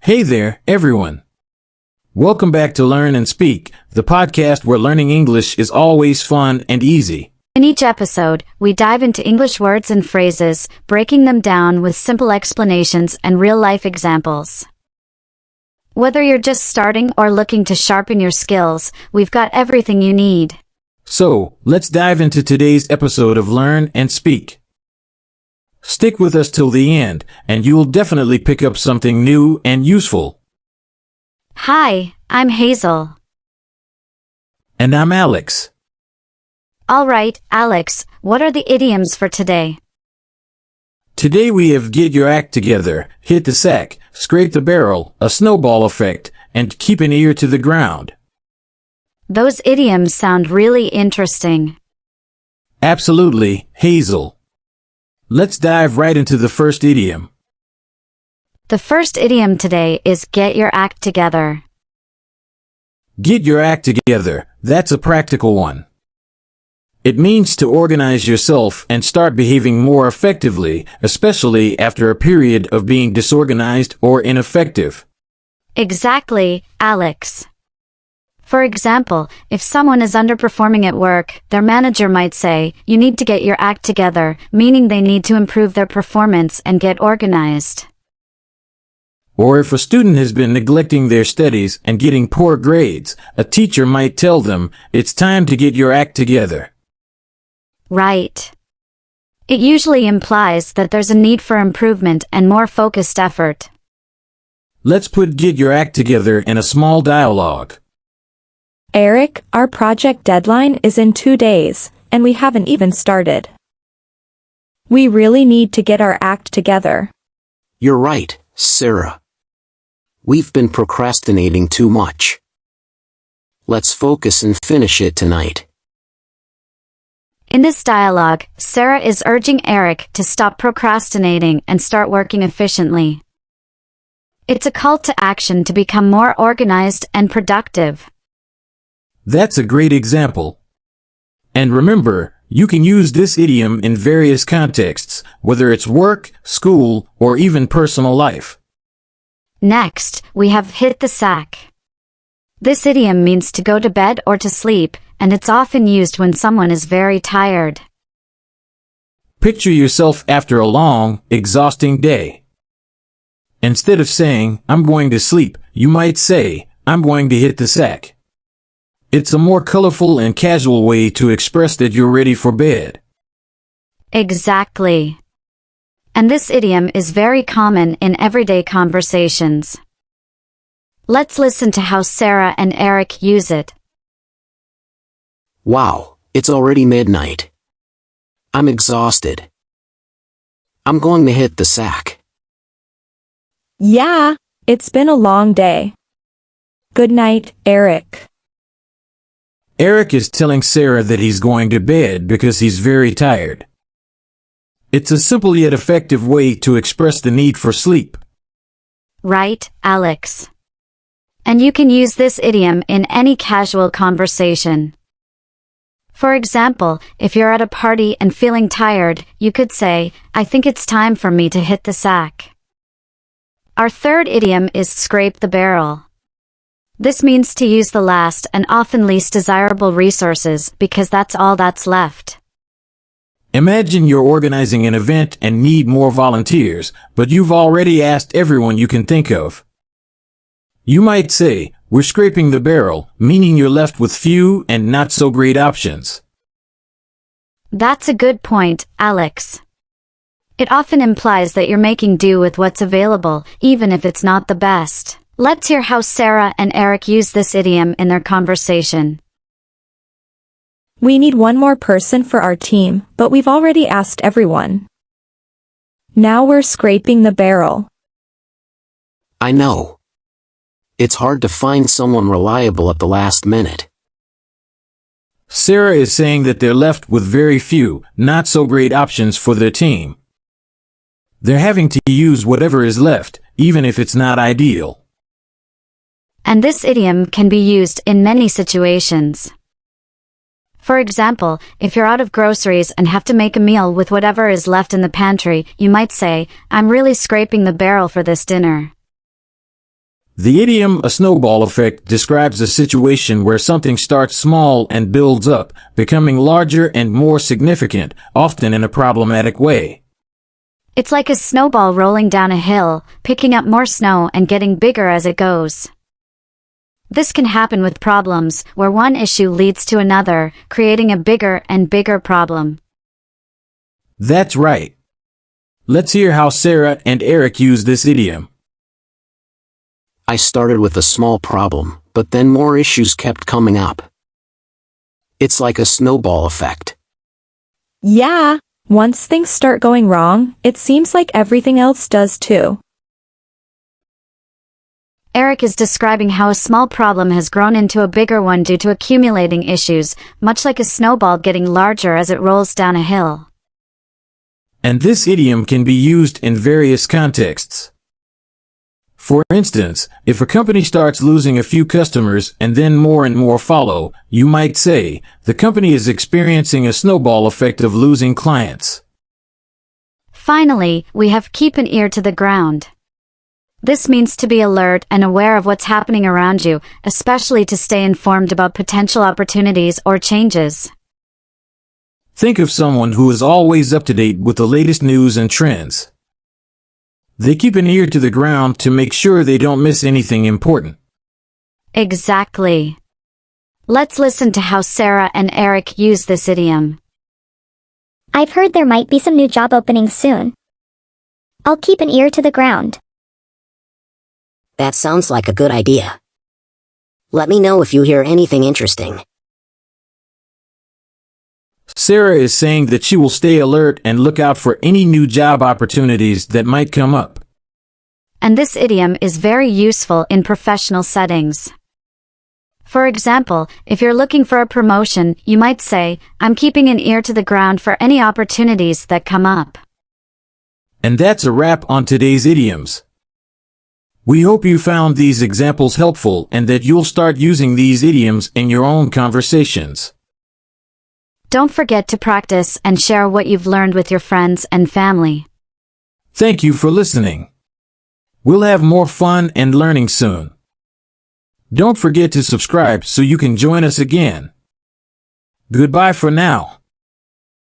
Hey there, everyone. Welcome back to Learn and Speak, the podcast where learning English is always fun and easy. In each episode, we dive into English words and phrases, breaking them down with simple explanations and real-life examples. Whether you're just starting or looking to sharpen your skills, we've got everything you need. So, let's dive into today's episode of Learn and Speak. Stick with us till the end, and you'll definitely pick up something new and useful. Hi, I'm Hazel. And I'm Alex. All right, Alex, what are the idioms for today? Today we have get your act together, hit the sack, scrape the barrel, a snowball effect, and keep an ear to the ground. Those idioms sound really interesting. Absolutely, Hazel. Let's dive right into the first idiom. The first idiom today is get your act together. Get your act together, that's a practical one. It means to organize yourself and start behaving more effectively, especially after a period of being disorganized or ineffective. Exactly, Alex. For example, if someone is underperforming at work, their manager might say, "You need to get your act together," meaning they need to improve their performance and get organized. Or if a student has been neglecting their studies and getting poor grades, a teacher might tell them, "It's time to get your act together." Right. It usually implies that there's a need for improvement and more focused effort. Let's put get your act together in a small dialogue. Eric, our project deadline is in 2 days, and we haven't even started. We really need to get our act together. You're right, Sarah. We've been procrastinating too much. Let's focus and finish it tonight. In this dialogue, Sarah is urging Eric to stop procrastinating and start working efficiently. It's a call to action to become more organized and productive. That's a great example. And remember, you can use this idiom in various contexts, whether it's work, school, or even personal life. Next, we have hit the sack. This idiom means to go to bed or to sleep, and it's often used when someone is very tired. Picture yourself after a long, exhausting day. Instead of saying, "I'm going to sleep," you might say, "I'm going to hit the sack." It's a more colorful and casual way to express that you're ready for bed. Exactly. And this idiom is very common in everyday conversations. Let's listen to how Sarah and Eric use it. Wow, it's already midnight. I'm exhausted. I'm going to hit the sack. Yeah, it's been a long day. Good night, Eric. Eric is telling Sarah that he's going to bed because he's very tired. It's a simple yet effective way to express the need for sleep. Right, Alex. And you can use this idiom in any casual conversation. For example, if you're at a party and feeling tired, you could say, "I think it's time for me to hit the sack." Our third idiom is scrape the barrel. This means to use the last and often least desirable resources because that's all that's left. Imagine you're organizing an event and need more volunteers, but you've already asked everyone you can think of. You might say, "We're scraping the barrel," meaning you're left with few and not so great options. That's a good point, Alex. It often implies that you're making do with what's available, even if it's not the best. Let's hear how Sarah and Eric use this idiom in their conversation. We need one more person for our team, but we've already asked everyone. Now we're scraping the barrel. I know. It's hard to find someone reliable at the last minute. Sarah is saying that they're left with very few, not so great options for their team. They're having to use whatever is left, even if it's not ideal. And this idiom can be used in many situations. For example, if you're out of groceries and have to make a meal with whatever is left in the pantry, you might say, "I'm really scraping the barrel for this dinner." The idiom "a snowball effect" describes a situation where something starts small and builds up, becoming larger and more significant, often in a problematic way. It's like a snowball rolling down a hill, picking up more snow and getting bigger as it goes. This can happen with problems, where one issue leads to another, creating a bigger and bigger problem. That's right. Let's hear how Sarah and Eric use this idiom. I started with a small problem, but then more issues kept coming up. It's like a snowball effect. Yeah, once things start going wrong, it seems like everything else does too. Eric is describing how a small problem has grown into a bigger one due to accumulating issues, much like a snowball getting larger as it rolls down a hill. And this idiom can be used in various contexts. For instance, if a company starts losing a few customers and then more and more follow, you might say, the company is experiencing a snowball effect of losing clients. Finally, we have keep an ear to the ground. This means to be alert and aware of what's happening around you, especially to stay informed about potential opportunities or changes. Think of someone who is always up to date with the latest news and trends. They keep an ear to the ground to make sure they don't miss anything important. Exactly. Let's listen to how Sarah and Eric use this idiom. I've heard there might be some new job openings soon. I'll keep an ear to the ground. That sounds like a good idea. Let me know if you hear anything interesting. Sarah is saying that she will stay alert and look out for any new job opportunities that might come up. And this idiom is very useful in professional settings. For example, if you're looking for a promotion, you might say, I'm keeping an ear to the ground for any opportunities that come up. And that's a wrap on today's idioms. We hope you found these examples helpful and that you'll start using these idioms in your own conversations. Don't forget to practice and share what you've learned with your friends and family. Thank you for listening. We'll have more fun and learning soon. Don't forget to subscribe so you can join us again. Goodbye for now.